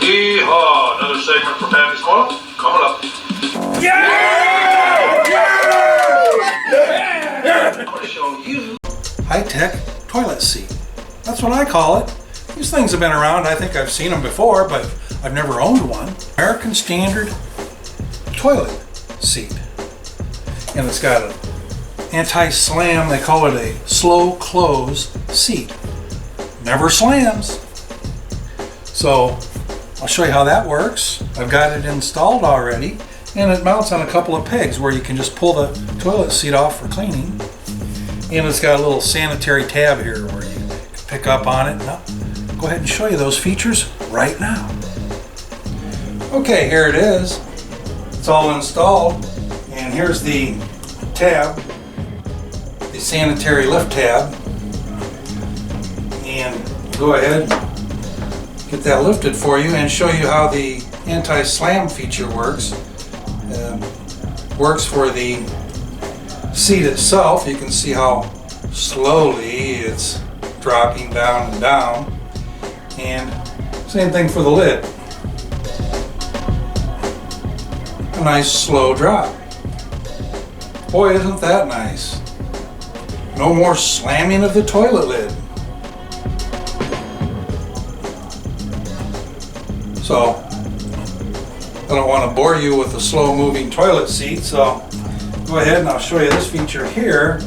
Yeehaw! Another segment for Pappy's Corner coming up. Yeah! I'm going to show you High-tech toilet seat. That's what I call it. These things have been around. I think I've seen them before, but I've never owned one. American Standard toilet seat. And it's got an anti-slam. They call it a slow close seat. Never slams. So I'll show you how that works. I've got it installed already, and it mounts on a couple of pegs where you can just pull the toilet seat off for cleaning. And it's got a little sanitary tab here where you can pick up on it. Now, go ahead and show you those features right now. Okay, here it is. It's all installed, and here's the tab, the sanitary lift tab. And go ahead, get that lifted for you and show you how the anti-slam feature works. Works for the seat itself. You can see how slowly it's dropping down and down. And same thing for the lid. A nice slow drop. Boy, isn't that nice. No more slamming of the toilet lid. So, I don't want to bore you with a slow moving toilet seat, so go ahead and I'll show you this feature here.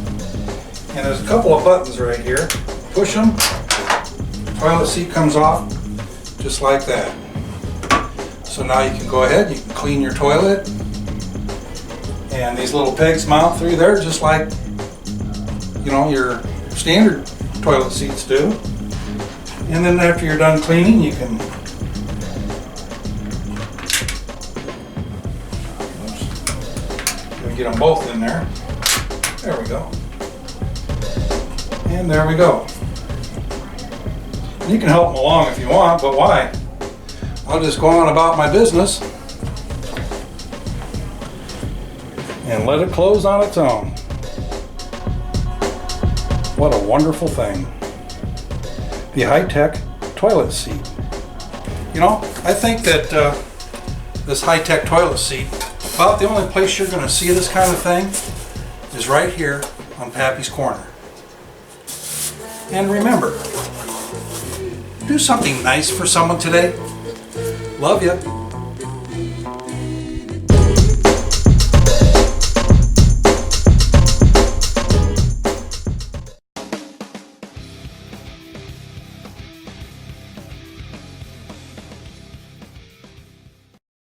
And there's a couple of buttons right here. Push them, toilet seat comes off just like that. So now you can go ahead, you can clean your toilet, and these little pegs mount through there just like, you know, your standard toilet seats do. And then after you're done cleaning, you can get them both in there. There we go. And there we go. You can help them along if you want, but why? I'll just go on about my business and let it close on its own. What a wonderful thing. The high-tech toilet seat. You know, I think that this high-tech toilet seat, about the only place you're going to see this kind of thing is right here on Pappy's Corner. And remember, do something nice for someone today. Love you.